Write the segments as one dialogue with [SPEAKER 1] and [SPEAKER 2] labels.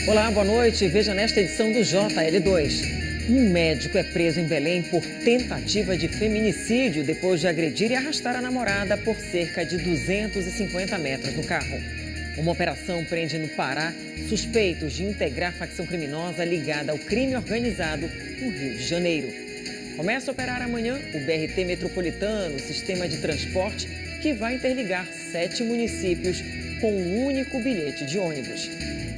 [SPEAKER 1] Olá, boa noite. Veja nesta edição do JL2. Um médico é preso em Belém por tentativa de feminicídio depois de agredir e arrastar a namorada por cerca de 250 metros no carro. Uma operação prende no Pará suspeitos de integrar facção criminosa ligada ao crime organizado no Rio de Janeiro. Começa a operar amanhã o BRT Metropolitano, sistema de transporte que vai interligar 7 municípios com um único bilhete de ônibus.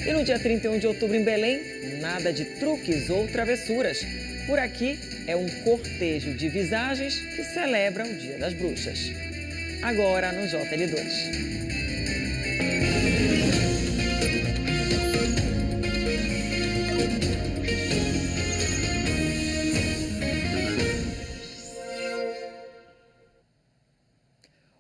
[SPEAKER 1] E no dia 31 de outubro em Belém, nada de truques ou travessuras. Por aqui é um cortejo de visagens que celebra o Dia das Bruxas. Agora no JL2.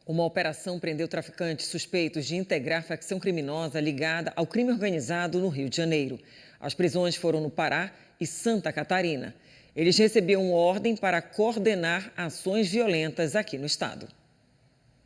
[SPEAKER 1] Uma operação prendeu traficantes suspeitos de integrar facção criminosa ligada ao crime organizado no Rio de Janeiro. As prisões foram no Pará e Santa Catarina. Eles recebiam ordem para coordenar ações violentas aqui no estado.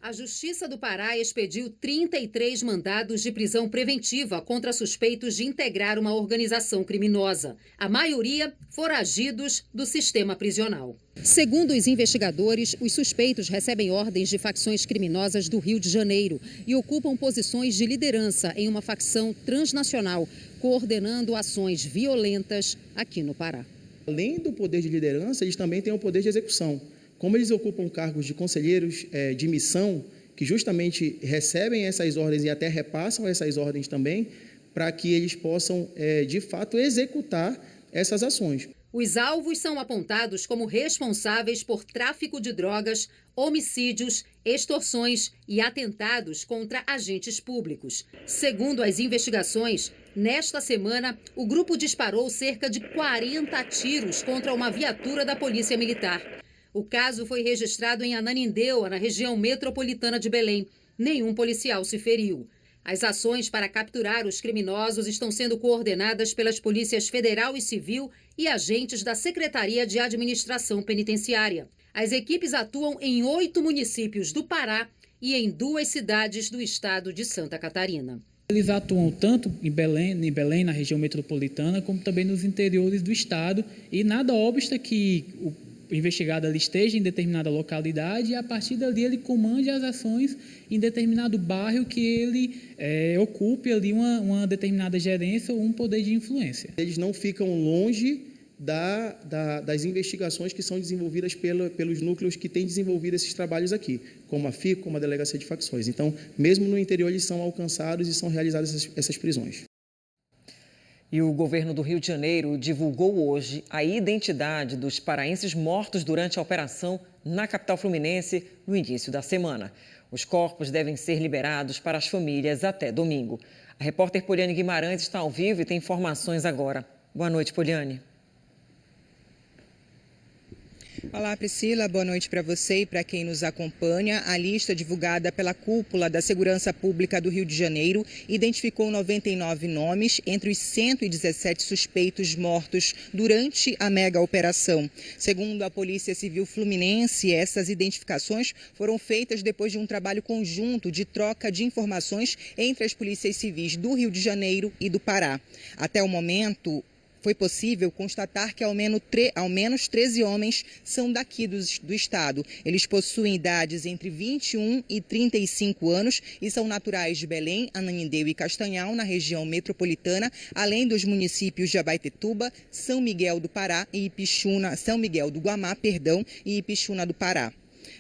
[SPEAKER 2] A Justiça do Pará expediu 33 mandados de prisão preventiva contra suspeitos de integrar uma organização criminosa. A maioria foragidos do sistema prisional. Segundo os investigadores, os suspeitos recebem ordens de facções criminosas do Rio de Janeiro e ocupam posições de liderança em uma facção transnacional, coordenando ações violentas aqui no Pará.
[SPEAKER 3] Além do poder de liderança, eles também têm o poder de execução. Como eles ocupam cargos de conselheiros de missão, que justamente recebem essas ordens e até repassam essas ordens também, para que eles possam, de fato, executar essas ações.
[SPEAKER 2] Os alvos são apontados como responsáveis por tráfico de drogas, homicídios, extorsões e atentados contra agentes públicos. Segundo as investigações, nesta semana, o grupo disparou cerca de 40 tiros contra uma viatura da Polícia Militar. O caso foi registrado em Ananindeua, na região metropolitana de Belém. Nenhum policial se feriu. As ações para capturar os criminosos estão sendo coordenadas pelas polícias federal e civil e agentes da Secretaria de Administração Penitenciária. As equipes atuam em 8 municípios do Pará e em 2 cidades do estado de Santa Catarina.
[SPEAKER 4] Eles atuam tanto em Belém, na região metropolitana, como também nos interiores do estado, e nada obsta que o investigado ali esteja em determinada localidade e, a partir dali, ele comande as ações em determinado bairro que ele ocupe ali uma determinada gerência ou um poder de influência.
[SPEAKER 3] Eles não ficam longe das investigações que são desenvolvidas pelos núcleos que têm desenvolvido esses trabalhos aqui, como a FICO, como a Delegacia de Facções. Então, mesmo no interior, eles são alcançados e são realizadas essas prisões.
[SPEAKER 1] E o governo do Rio de Janeiro divulgou hoje a identidade dos paraenses mortos durante a operação na capital fluminense no início da semana. Os corpos devem ser liberados para as famílias até domingo. A repórter Poliane Guimarães está ao vivo e tem informações agora. Boa noite, Poliane.
[SPEAKER 5] Olá, Priscila. Boa noite para você e para quem nos acompanha. A lista divulgada pela Cúpula da Segurança Pública do Rio de Janeiro identificou 99 nomes entre os 117 suspeitos mortos durante a mega operação. Segundo a Polícia Civil Fluminense, essas identificações foram feitas depois de um trabalho conjunto de troca de informações entre as polícias civis do Rio de Janeiro e do Pará. Até o momento, foi possível constatar que ao menos 13 homens são daqui do estado. Eles possuem idades entre 21 e 35 anos e são naturais de Belém, Ananindeua e Castanhal, na região metropolitana, além dos municípios de Abaetetuba, São Miguel do Pará e Ipixuna, São Miguel do Guamá, e Ipixuna do Pará.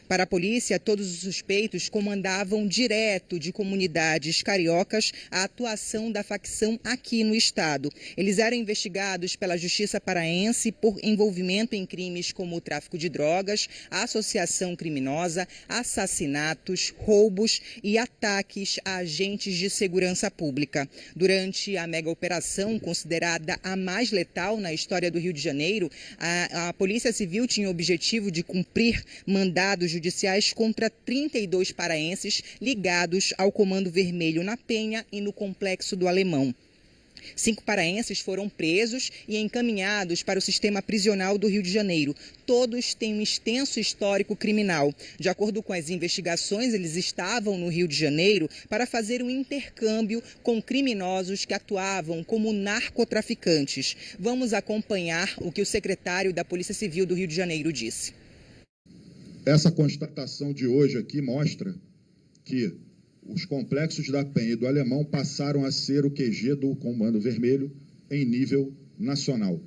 [SPEAKER 5] Para a polícia, todos os suspeitos comandavam direto de comunidades cariocas a atuação da facção aqui no estado. Eles eram investigados pela Justiça Paraense por envolvimento em crimes como o tráfico de drogas, associação criminosa, assassinatos, roubos e ataques a agentes de segurança pública. Durante a mega operação, considerada a mais letal na história do Rio de Janeiro, a Polícia Civil tinha o objetivo de cumprir mandados judiciais contra 32 paraenses ligados ao Comando Vermelho na Penha e no Complexo do Alemão. 5 paraenses foram presos e encaminhados para o sistema prisional do Rio de Janeiro. Todos têm um extenso histórico criminal. De acordo com as investigações, eles estavam no Rio de Janeiro para fazer um intercâmbio com criminosos que atuavam como narcotraficantes. Vamos acompanhar o que o secretário da Polícia Civil do Rio de Janeiro disse.
[SPEAKER 6] Essa constatação de hoje aqui mostra que os complexos da Penha e do Alemão passaram a ser o QG do Comando Vermelho em nível nacional.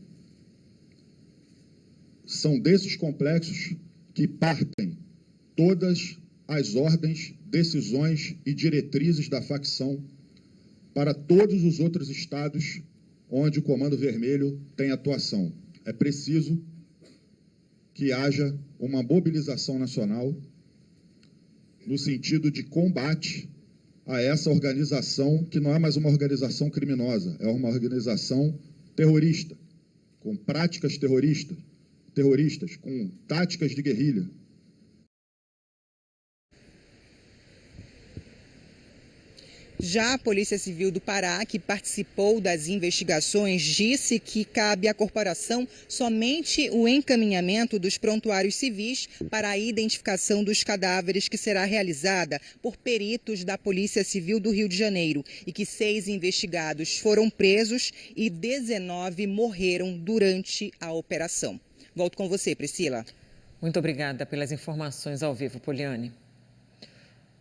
[SPEAKER 6] São desses complexos que partem todas as ordens, decisões e diretrizes da facção para todos os outros estados onde o Comando Vermelho tem atuação. É preciso que haja uma mobilização nacional no sentido de combate a essa organização, que não é mais uma organização criminosa, é uma organização terrorista, com práticas terroristas, com táticas de guerrilha.
[SPEAKER 5] Já a Polícia Civil do Pará, que participou das investigações, disse que cabe à corporação somente o encaminhamento dos prontuários civis para a identificação dos cadáveres, que será realizada por peritos da Polícia Civil do Rio de Janeiro, e que 6 investigados foram presos e 19 morreram durante a operação. Volto com você, Priscila.
[SPEAKER 1] Muito obrigada pelas informações ao vivo, Poliane.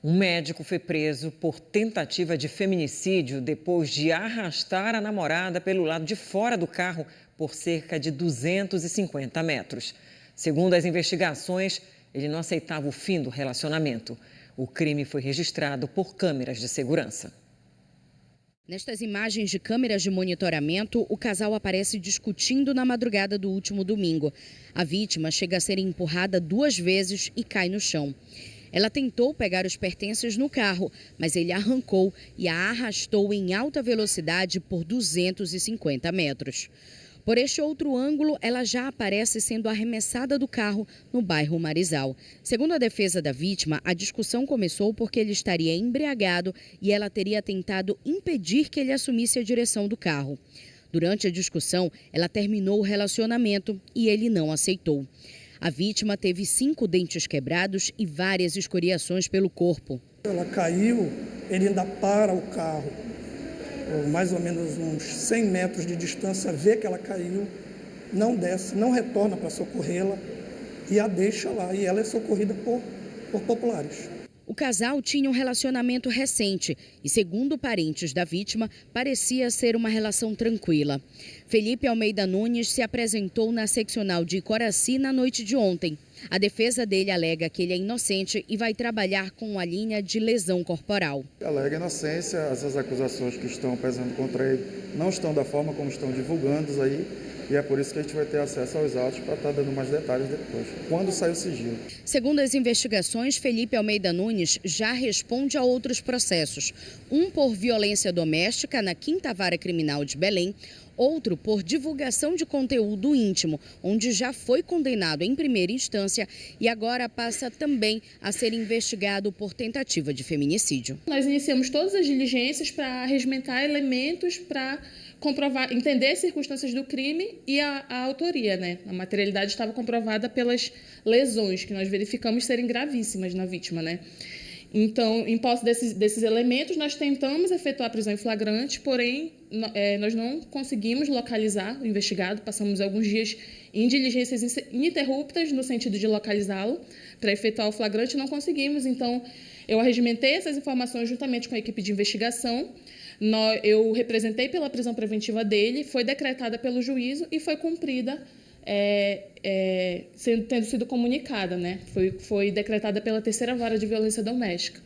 [SPEAKER 1] Um médico foi preso por tentativa de feminicídio depois de arrastar a namorada pelo lado de fora do carro por cerca de 250 metros. Segundo as investigações, ele não aceitava o fim do relacionamento. O crime foi registrado por câmeras de segurança.
[SPEAKER 7] Nestas imagens de câmeras de monitoramento, o casal aparece discutindo na madrugada do último domingo. A vítima chega a ser empurrada 2 vezes e cai no chão. Ela tentou pegar os pertences no carro, mas ele arrancou e a arrastou em alta velocidade por 250 metros. Por este outro ângulo, ela já aparece sendo arremessada do carro no bairro Marizal. Segundo a defesa da vítima, a discussão começou porque ele estaria embriagado e ela teria tentado impedir que ele assumisse a direção do carro. Durante a discussão, ela terminou o relacionamento e ele não aceitou. A vítima teve 5 dentes quebrados e várias escoriações pelo corpo.
[SPEAKER 8] Ela caiu, ele ainda para o carro, mais ou menos uns 100 metros de distância, vê que ela caiu, não desce, não retorna para socorrê-la e a deixa lá. E ela é socorrida por populares.
[SPEAKER 7] O casal tinha um relacionamento recente e, segundo parentes da vítima, parecia ser uma relação tranquila. Felipe Almeida Nunes se apresentou na seccional de Coraci na noite de ontem. A defesa dele alega que ele é inocente e vai trabalhar com a linha de lesão corporal.
[SPEAKER 9] Alega inocência, essas acusações que estão pesando contra ele não estão da forma como estão divulgando aí. E é por isso que a gente vai ter acesso aos autos para estar dando mais detalhes depois, quando sair o sigilo.
[SPEAKER 7] Segundo as investigações, Felipe Almeida Nunes já responde a outros processos. Um por violência doméstica na 5ª Vara Criminal de Belém, outro por divulgação de conteúdo íntimo, onde já foi condenado em primeira instância e agora passa também a ser investigado por tentativa de feminicídio.
[SPEAKER 10] Nós iniciamos todas as diligências para regimentar elementos para comprovar, entender as circunstâncias do crime e a autoria, né? A materialidade estava comprovada pelas lesões que nós verificamos serem gravíssimas na vítima, né? Então, em posse desses elementos, nós tentamos efetuar a prisão em flagrante, porém, nós não conseguimos localizar o investigado. Passamos alguns dias em diligências ininterruptas no sentido de localizá-lo para efetuar o flagrante, não conseguimos. Então, eu arregimentei essas informações juntamente com a equipe de investigação. Eu representei pela prisão preventiva dele, foi decretada pelo juízo e foi cumprida, tendo sido comunicada, né? Foi decretada pela 3ª Vara de Violência Doméstica.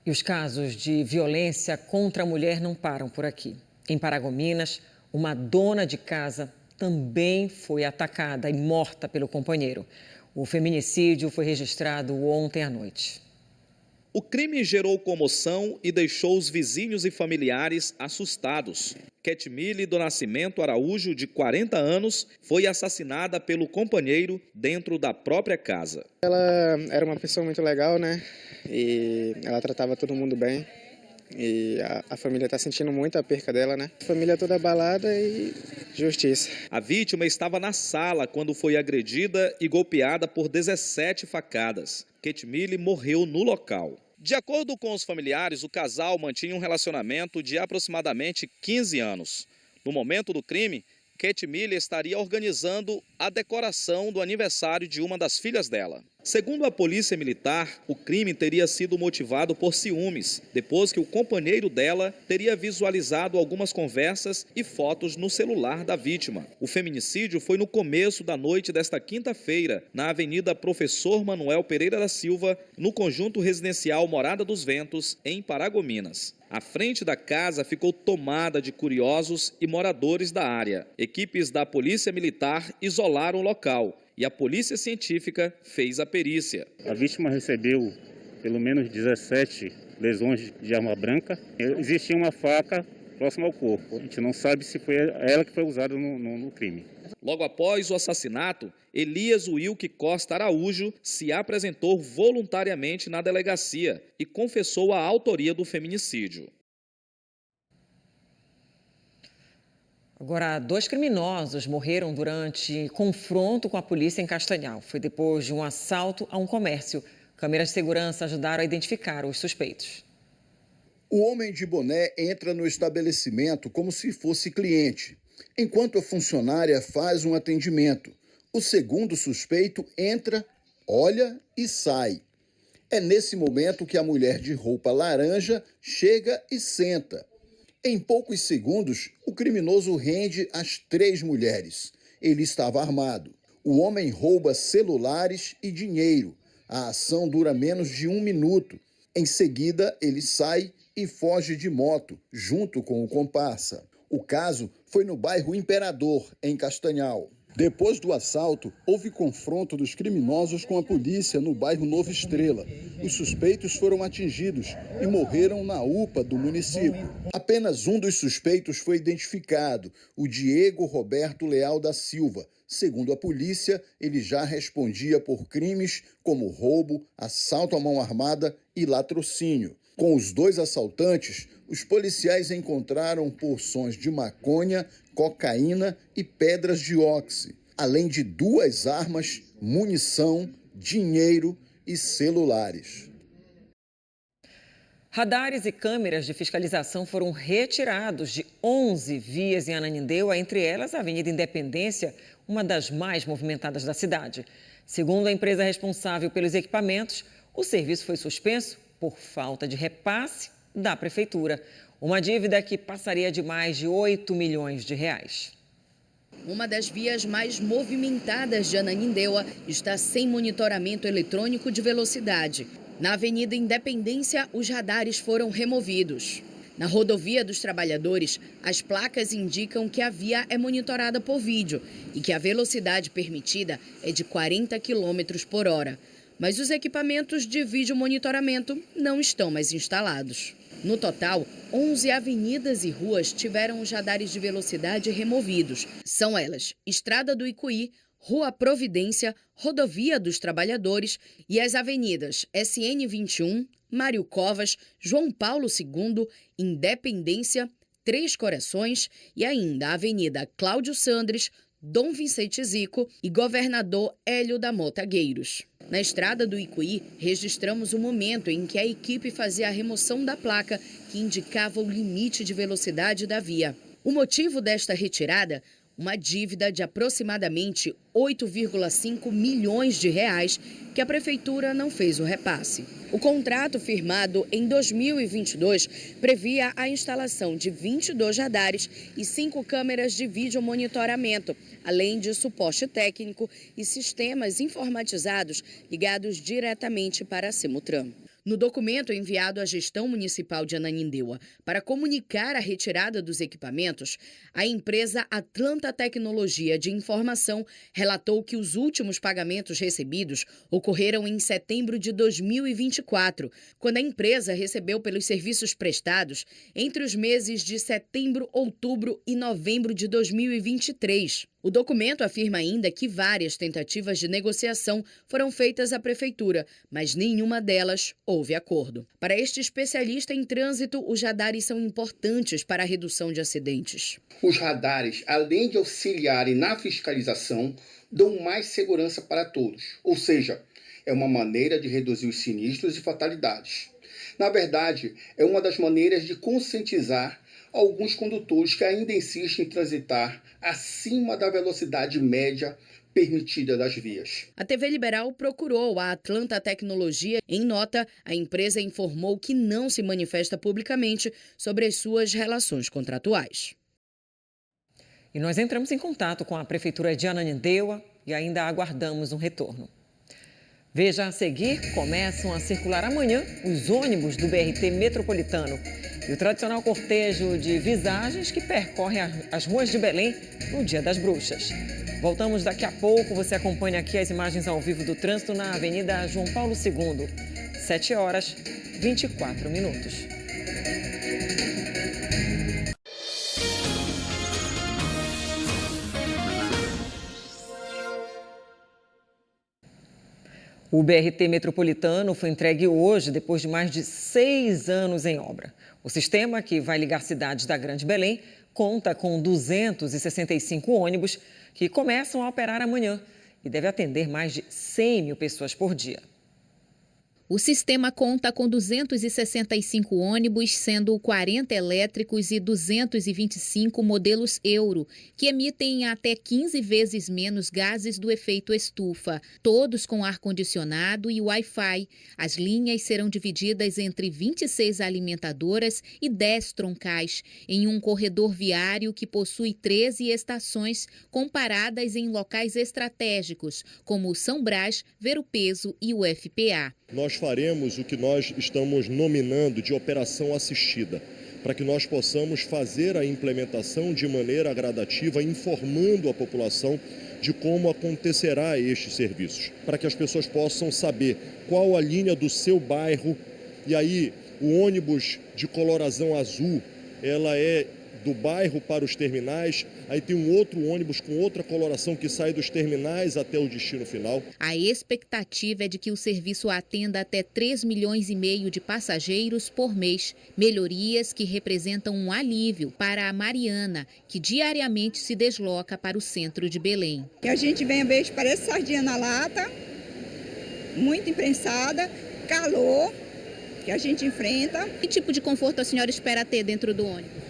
[SPEAKER 1] E os casos de violência contra a mulher não param por aqui. Em Paragominas, uma dona de casa também foi atacada e morta pelo companheiro. O feminicídio foi registrado ontem à noite.
[SPEAKER 11] O crime gerou comoção e deixou os vizinhos e familiares assustados. Ketmile do Nascimento Araújo, de 40 anos, foi assassinada pelo companheiro dentro da própria casa.
[SPEAKER 12] Ela era uma pessoa muito legal, né? E ela tratava todo mundo bem. E a família está sentindo muito a perca dela, né? A família toda abalada e justiça.
[SPEAKER 11] A vítima estava na sala quando foi agredida e golpeada por 17 facadas. Ketmile morreu no local. De acordo com os familiares, o casal mantinha um relacionamento de aproximadamente 15 anos. No momento do crime, Ketmile estaria organizando a decoração do aniversário de uma das filhas dela. Segundo a polícia militar, o crime teria sido motivado por ciúmes, depois que o companheiro dela teria visualizado algumas conversas e fotos no celular da vítima. O feminicídio foi no começo da noite desta quinta-feira, na Avenida Professor Manuel Pereira da Silva, no conjunto residencial Morada dos Ventos, em Paragominas. A frente da casa ficou tomada de curiosos e moradores da área. Equipes da Polícia Militar isolaram o local e a Polícia Científica fez a perícia.
[SPEAKER 13] A vítima recebeu pelo menos 17 lesões de arma branca. Existia uma faca próxima ao corpo. A gente não sabe se foi ela que foi usada no crime.
[SPEAKER 11] Logo após o assassinato, Elias Wilke Costa Araújo se apresentou voluntariamente na delegacia e confessou a autoria do feminicídio.
[SPEAKER 1] Agora, 2 criminosos morreram durante confronto com a polícia em Castanhal. Foi depois de um assalto a um comércio. Câmeras de segurança ajudaram a identificar os suspeitos.
[SPEAKER 14] O homem de boné entra no estabelecimento como se fosse cliente, enquanto a funcionária faz um atendimento. O segundo suspeito entra, olha e sai. É nesse momento que a mulher de roupa laranja chega e senta. Em poucos segundos, o criminoso rende as 3 mulheres. Ele estava armado. O homem rouba celulares e dinheiro. A ação dura menos de 1 minuto. Em seguida, ele sai e foge de moto, junto com o comparsa. O caso foi no bairro Imperador, em Castanhal. Depois do assalto, houve confronto dos criminosos com a polícia no bairro Nova Estrela. Os suspeitos foram atingidos e morreram na UPA do município. Apenas um dos suspeitos foi identificado, o Diego Roberto Leal da Silva. Segundo a polícia, ele já respondia por crimes como roubo, assalto à mão armada e latrocínio. Com os 2 assaltantes, os policiais encontraram porções de maconha, cocaína e pedras de óxido, além de 2 armas, munição, dinheiro e celulares.
[SPEAKER 1] Radares e câmeras de fiscalização foram retirados de 11 vias em Ananindeua, entre elas a Avenida Independência, uma das mais movimentadas da cidade. Segundo a empresa responsável pelos equipamentos, o serviço foi suspenso por falta de repasse da Prefeitura. Uma dívida que passaria de mais de 8 milhões de reais.
[SPEAKER 7] Uma das vias mais movimentadas de Ananindeua está sem monitoramento eletrônico de velocidade. Na Avenida Independência, os radares foram removidos. Na Rodovia dos Trabalhadores, as placas indicam que a via é monitorada por vídeo e que a velocidade permitida é de 40 km por hora. Mas os equipamentos de vídeo monitoramento não estão mais instalados. No total, 11 avenidas e ruas tiveram os radares de velocidade removidos. São elas: Estrada do Icuí, Rua Providência, Rodovia dos Trabalhadores e as avenidas SN 21, Mário Covas, João Paulo II, Independência, Três Corações e ainda a Avenida Cláudio Sandres, Dom Vicente Zico e Governador Hélio da Mota Gueiros. Na Estrada do Icuí, registramos o momento em que a equipe fazia a remoção da placa que indicava o limite de velocidade da via. O motivo desta retirada? Uma dívida de aproximadamente 8,5 milhões de reais que a Prefeitura não fez o repasse. O contrato firmado em 2022 previa a instalação de 22 radares e 5 câmeras de vídeo monitoramento, além de suporte técnico e sistemas informatizados ligados diretamente para a Semutran. No documento enviado à Gestão Municipal de Ananindeua para comunicar a retirada dos equipamentos, a empresa Atlanta Tecnologia de Informação relatou que os últimos pagamentos recebidos ocorreram em setembro de 2024, quando a empresa recebeu pelos serviços prestados entre os meses de setembro, outubro e novembro de 2023. O documento afirma ainda que várias tentativas de negociação foram feitas à prefeitura, mas nenhuma delas houve acordo. Para este especialista em trânsito, os radares são importantes para a redução de acidentes.
[SPEAKER 15] Os radares, além de auxiliarem na fiscalização, dão mais segurança para todos, ou seja, é uma maneira de reduzir os sinistros e fatalidades. Na verdade, é uma das maneiras de conscientizar alguns condutores que ainda insistem em transitar acima da velocidade média permitida das vias.
[SPEAKER 7] A TV Liberal procurou a Atlanta Tecnologia. Em nota, a empresa informou que não se manifesta publicamente sobre as suas relações contratuais.
[SPEAKER 1] E nós entramos em contato com a Prefeitura de Ananindeua e ainda aguardamos um retorno. Veja a seguir, começam a circular amanhã os ônibus do BRT Metropolitano e o tradicional cortejo de visagens que percorre as ruas de Belém no Dia das Bruxas. Voltamos daqui a pouco, você acompanha aqui as imagens ao vivo do trânsito na Avenida João Paulo II, 7h24. O BRT Metropolitano foi entregue hoje, depois de mais de 6 anos em obra. O sistema, que vai ligar cidades da Grande Belém, conta com 265 ônibus que começam a operar amanhã e deve atender mais de 100 mil pessoas por dia.
[SPEAKER 16] O sistema conta com 265 ônibus, sendo 40 elétricos e 225 modelos Euro, que emitem até 15 vezes menos gases do efeito estufa, todos com ar-condicionado e Wi-Fi. As linhas serão divididas entre 26 alimentadoras e 10 troncais, em um corredor viário que possui 13 estações comparadas em locais estratégicos, como São Brás, Ver o Peso e o FPA.
[SPEAKER 17] Nós faremos o que nós estamos nominando de operação assistida, para que nós possamos fazer a implementação de maneira gradativa, informando a população de como acontecerá estes serviços, para que as pessoas possam saber qual a linha do seu bairro. E aí, o ônibus de coloração azul, ela é do bairro para os terminais, aí tem um outro ônibus com outra coloração que sai dos terminais até o destino final.
[SPEAKER 16] A expectativa é de que o serviço atenda até 3,5 milhões de passageiros por mês. Melhorias que representam um alívio para a Mariana, que diariamente se desloca para o centro de Belém.
[SPEAKER 18] Que a gente vem a ver, parece sardinha na lata, muito imprensada, calor que a gente enfrenta.
[SPEAKER 16] Que tipo de conforto a senhora espera ter dentro do ônibus?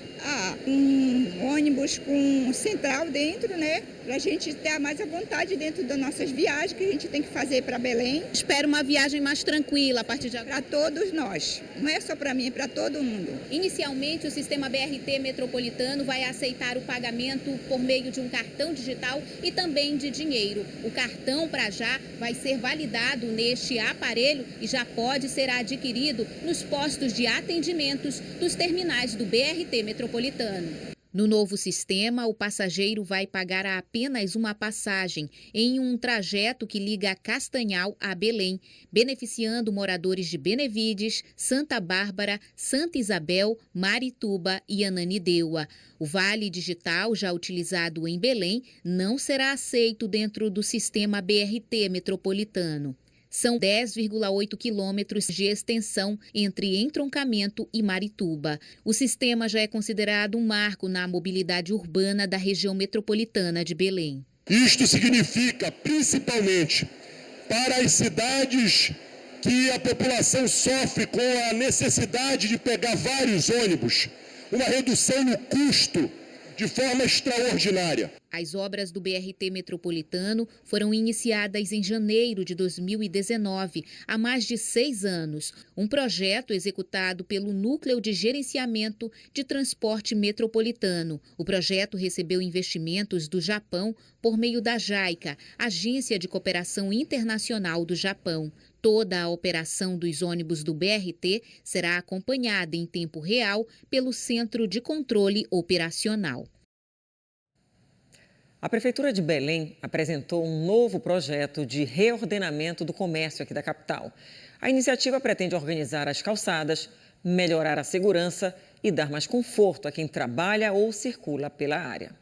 [SPEAKER 18] Um ônibus com central dentro, né? Para a gente ter mais à vontade dentro das nossas viagens que a gente tem que fazer para Belém.
[SPEAKER 16] Espero uma viagem mais tranquila a partir de agora.
[SPEAKER 18] Para todos nós, não é só para mim, é para todo mundo.
[SPEAKER 16] Inicialmente, o sistema BRT Metropolitano vai aceitar o pagamento por meio de um cartão digital e também de dinheiro. O cartão, para já, vai ser validado neste aparelho e já pode ser adquirido nos postos de atendimentos dos terminais do BRT Metropolitano. No novo sistema, o passageiro vai pagar apenas uma passagem em um trajeto que liga Castanhal a Belém, beneficiando moradores de Benevides, Santa Bárbara, Santa Isabel, Marituba e Ananindeua. O vale digital, já utilizado em Belém, não será aceito dentro do sistema BRT Metropolitano. São 10,8 quilômetros de extensão entre entroncamento e Marituba. O sistema já é considerado um marco na mobilidade urbana da região metropolitana de Belém.
[SPEAKER 17] Isto significa, principalmente, para as cidades que a população sofre com a necessidade de pegar vários ônibus, uma redução no custo de forma extraordinária.
[SPEAKER 16] As obras do BRT Metropolitano foram iniciadas em janeiro de 2019, há mais de 6 anos. Um projeto executado pelo Núcleo de Gerenciamento de Transporte Metropolitano. O projeto recebeu investimentos do Japão por meio da JICA, Agência de Cooperação Internacional do Japão. Toda a operação dos ônibus do BRT será acompanhada em tempo real pelo Centro de Controle Operacional.
[SPEAKER 1] A Prefeitura de Belém apresentou um novo projeto de reordenamento do comércio aqui da capital. A iniciativa pretende organizar as calçadas, melhorar a segurança e dar mais conforto a quem trabalha ou circula pela área.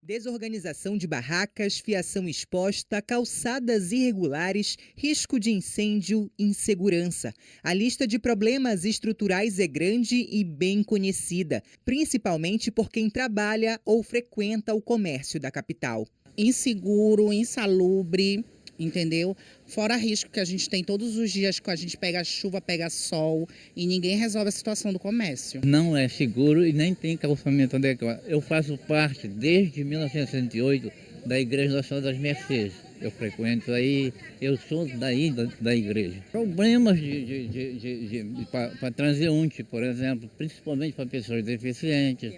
[SPEAKER 5] Desorganização de barracas, fiação exposta, calçadas irregulares, risco de incêndio, insegurança. A lista de problemas estruturais é grande e bem conhecida, principalmente por quem trabalha ou frequenta o comércio da capital.
[SPEAKER 19] Inseguro, insalubre, entendeu? Fora risco que a gente tem todos os dias, que a gente pega chuva, pega sol e ninguém resolve a situação do comércio.
[SPEAKER 20] Não é seguro e nem tem calçamento adequado. Eu faço parte, desde 1968, da Igreja Nacional das Mercês. Eu frequento aí, eu sou daí da igreja. Problemas para transeunte, por exemplo, principalmente para pessoas deficientes,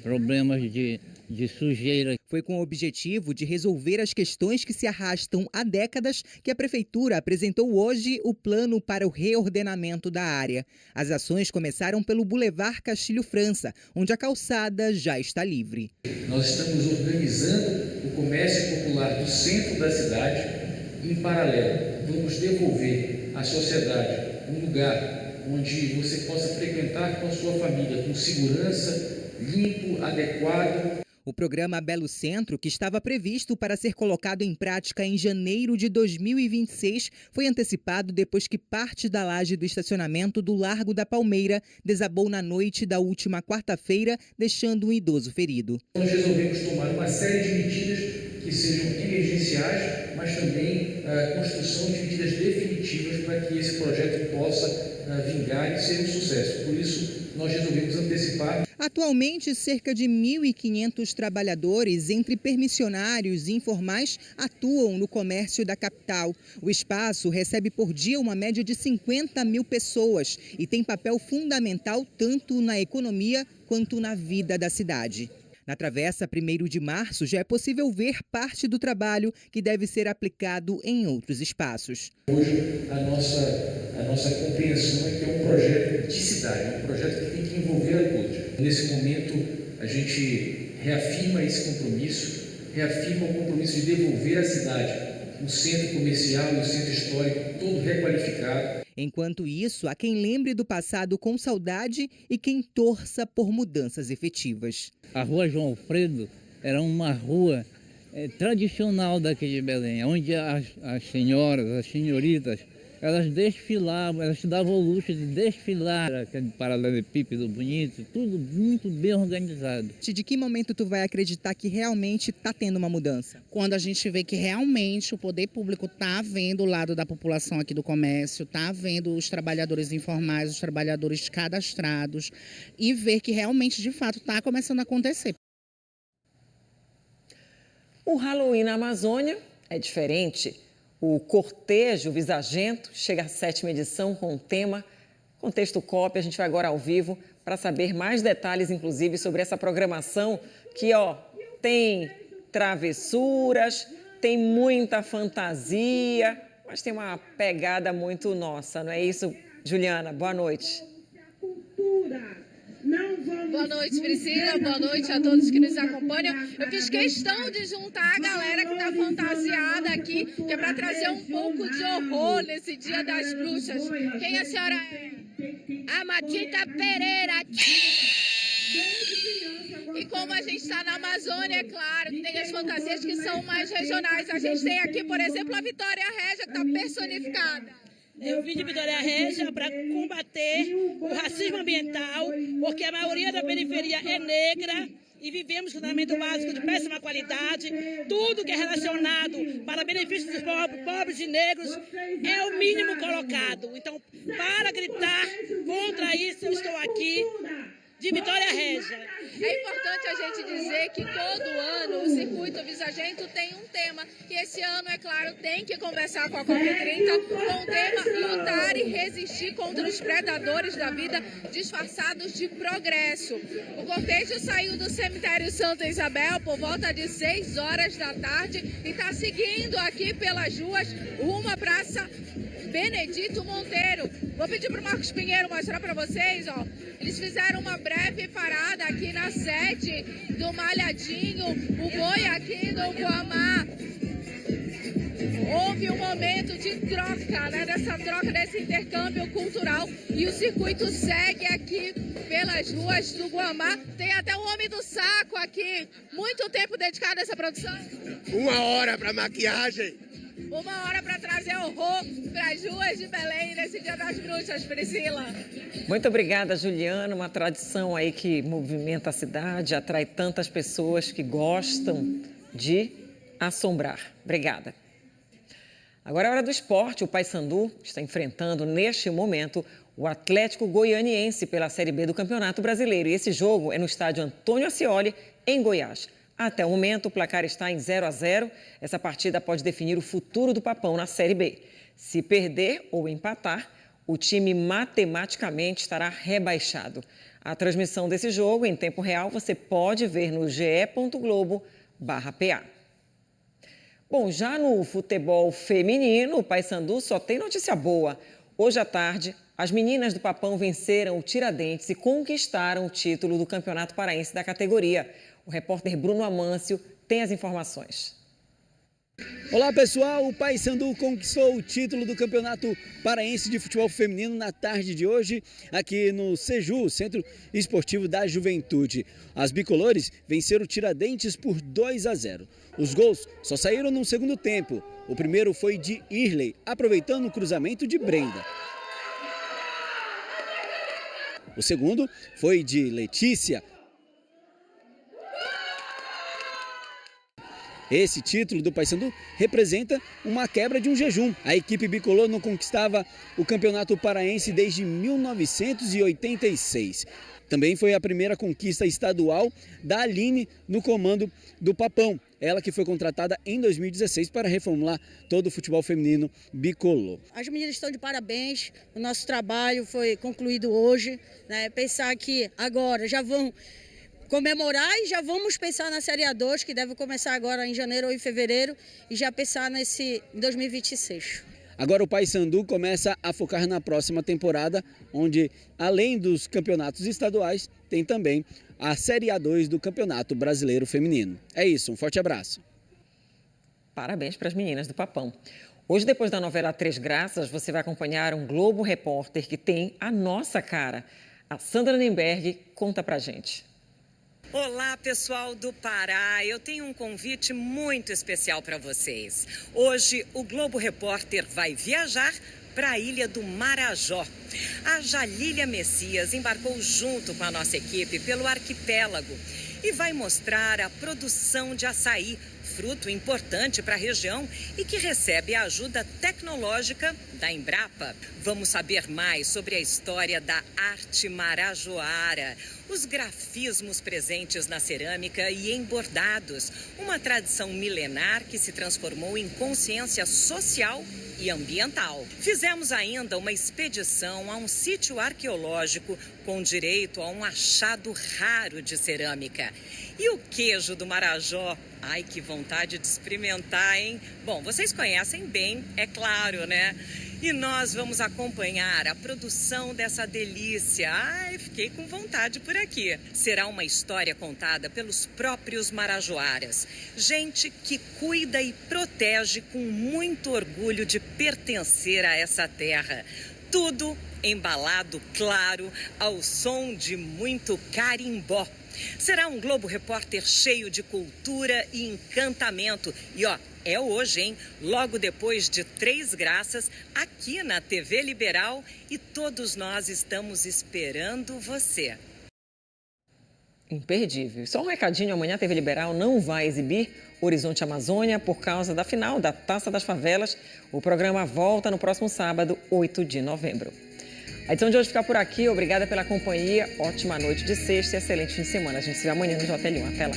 [SPEAKER 20] problemas de sujeira.
[SPEAKER 5] Foi com o objetivo de resolver as questões que se arrastam há décadas que a Prefeitura apresentou hoje o plano para o reordenamento da área. As ações começaram pelo Boulevard Castilho França, onde a calçada já está livre.
[SPEAKER 21] Nós estamos organizando o comércio popular do centro da cidade. Em paralelo, vamos devolver à sociedade um lugar onde você possa frequentar com a sua família com segurança, limpo, adequado.
[SPEAKER 5] O programa Belo Centro, que estava previsto para ser colocado em prática em janeiro de 2026, foi antecipado depois que parte da laje do estacionamento do Largo da Palmeira desabou na noite da última quarta-feira, deixando um idoso ferido.
[SPEAKER 21] Nós resolvemos tomar uma série de medidas que sejam emergenciais, mas também a construção de medidas definitivas para que esse projeto possa vingar e ser um sucesso. Por isso, nós resolvemos antecipar.
[SPEAKER 5] Atualmente, cerca de 1.500 trabalhadores, entre permissionários e informais, atuam no comércio da capital. O espaço recebe por dia uma média de 50 mil pessoas e tem papel fundamental tanto na economia quanto na vida da cidade. Na Travessa 1º de Março já é possível ver parte do trabalho que deve ser aplicado em outros espaços.
[SPEAKER 21] Hoje a nossa compreensão é que é um projeto de cidade, um projeto que tem que envolver a todos. Nesse momento a gente reafirma esse compromisso, reafirma o compromisso de devolver à cidade o centro comercial e o centro histórico todo requalificado.
[SPEAKER 5] Enquanto isso, há quem lembre do passado com saudade e quem torça por mudanças efetivas.
[SPEAKER 20] A Rua João Alfredo era uma rua tradicional daqui de Belém, onde as senhoras, as senhoritas, elas desfilavam, elas se davam o luxo de desfilar, aquele paralelepípedo bonito, tudo muito bem organizado.
[SPEAKER 5] De que momento tu vai acreditar que realmente está tendo uma mudança?
[SPEAKER 19] Quando a gente vê que realmente o poder público está vendo o lado da população aqui do comércio, está vendo os trabalhadores informais, os trabalhadores cadastrados e ver que realmente, de fato, está começando a acontecer.
[SPEAKER 1] O Halloween na Amazônia é diferente. O cortejo Visagento chega à 7ª edição com o tema Contexto COP. A gente vai agora ao vivo para saber mais detalhes, inclusive, sobre essa programação que, tem travessuras, tem muita fantasia, mas tem uma pegada muito nossa, não é isso, Juliana? Boa noite.
[SPEAKER 22] Boa noite, Priscila. Boa noite a todos que nos acompanham. Eu fiz questão de juntar a galera que está fantasiada aqui, que é para trazer um pouco de horror nesse Dia das Bruxas. Quem a senhora é? A Matita Pereira. E como a gente está na Amazônia, é claro, tem as fantasias que são mais regionais. A gente tem aqui, por exemplo, a Vitória Régia, que está personificada.
[SPEAKER 23] Eu vim de Vitória Régia para combater o racismo ambiental, porque a maioria da periferia é negra e vivemos saneamento básico de péssima qualidade. Tudo que é relacionado para benefício dos pobres e negros é o mínimo colocado. Então, para gritar contra isso, eu estou aqui de Vitória Régia.
[SPEAKER 22] É importante a gente dizer que todo ano o Circuito Visagento tem um tema, que esse ano, é claro, tem que conversar com a COP30 com o tema lutar e resistir contra os predadores da vida disfarçados de progresso. O cortejo saiu do cemitério Santa Isabel por volta de 6 horas da tarde e está seguindo aqui pelas ruas rumo à Praça Benedito Monteiro. Vou pedir para o Marcos Pinheiro mostrar para vocês, eles fizeram uma breve parada aqui na sede do Malhadinho, o Boi aqui do Guamá. houve um momento de troca, né? Dessa troca, desse intercâmbio cultural. E o circuito segue aqui pelas ruas do Guamá. Tem até o Homem do Saco aqui. Muito tempo dedicado a essa produção?
[SPEAKER 2] 1 hora para maquiagem.
[SPEAKER 22] 1 hora para trazer horror para as ruas de Belém nesse Dia das Bruxas, Priscila.
[SPEAKER 1] Muito obrigada, Juliana. Uma tradição aí que movimenta a cidade, atrai tantas pessoas que gostam de assombrar. Obrigada. Agora é hora do esporte. O Paysandu está enfrentando, neste momento, o Atlético Goianiense pela Série B do Campeonato Brasileiro. E esse jogo é no estádio Antônio Ascioli, em Goiás. Até o momento, o placar está em 0-0. Essa partida pode definir o futuro do Papão na Série B. Se perder ou empatar, o time matematicamente estará rebaixado. A transmissão desse jogo em tempo real você pode ver no ge.globo/PA. Bom, já no futebol feminino, o Paysandu só tem notícia boa. Hoje à tarde, as meninas do Papão venceram o Tiradentes e conquistaram o título do Campeonato Paraense da categoria. O repórter Bruno Amâncio tem as informações.
[SPEAKER 3] Olá pessoal, o Paysandu conquistou o título do Campeonato Paraense de Futebol Feminino na tarde de hoje, aqui no Seju, Centro Esportivo da Juventude. As bicolores venceram o Tiradentes por 2-0. Os gols só saíram no segundo tempo. O primeiro foi de Irley, aproveitando o cruzamento de Brenda. O segundo foi de Letícia. Esse título do Paysandu representa uma quebra de um jejum. A equipe bicolor não conquistava o Campeonato Paraense desde 1986. Também foi a primeira conquista estadual da Aline no comando do Papão. Ela que foi contratada em 2016 para reformular todo o futebol feminino bicolor.
[SPEAKER 4] As meninas estão de parabéns, o nosso trabalho foi concluído hoje, né? Pensar que agora já vão comemorar e já vamos pensar na Série A2, que deve começar agora em janeiro ou em fevereiro, e já pensar em 2026.
[SPEAKER 3] Agora o Paysandu começa a focar na próxima temporada, onde além dos campeonatos estaduais, tem também a Série A2 do Campeonato Brasileiro Feminino. É isso, um forte abraço.
[SPEAKER 1] Parabéns para as meninas do Papão. Hoje, depois da novela Três Graças, você vai acompanhar um Globo Repórter que tem a nossa cara. A Sandra Nemberg conta pra gente.
[SPEAKER 24] Olá, pessoal do Pará. Eu tenho um convite muito especial para vocês. Hoje, o Globo Repórter vai viajar para a ilha do Marajó. A Jalília Messias embarcou junto com a nossa equipe pelo arquipélago e vai mostrar a produção de açaí, fruto importante para a região e que recebe a ajuda tecnológica da Embrapa. Vamos saber mais sobre a história da arte marajoara, os grafismos presentes na cerâmica e em bordados, uma tradição milenar que se transformou em consciência social e ambiental. Fizemos ainda uma expedição a um sítio arqueológico com direito a um achado raro de cerâmica. E o queijo do Marajó? Ai, que vontade de experimentar, hein? Bom, vocês conhecem bem, é claro, né? E nós vamos acompanhar a produção dessa delícia. Ai, fiquei com vontade por aqui. Será uma história contada pelos próprios marajoaras. Gente que cuida e protege com muito orgulho de pertencer a essa terra. Tudo embalado, claro, ao som de muito carimbó. Será um Globo Repórter cheio de cultura e encantamento. E ó, é hoje, hein? Logo depois de Três Graças, aqui na TV Liberal. E todos nós estamos esperando você.
[SPEAKER 1] Imperdível. Só um recadinho, amanhã a TV Liberal não vai exibir Horizonte Amazônia por causa da final da Taça das Favelas. O programa volta no próximo sábado, 8 de novembro. A edição de hoje fica por aqui. Obrigada pela companhia. Ótima noite de sexta e excelente fim de semana. A gente se vê amanhã no JL1. Até lá.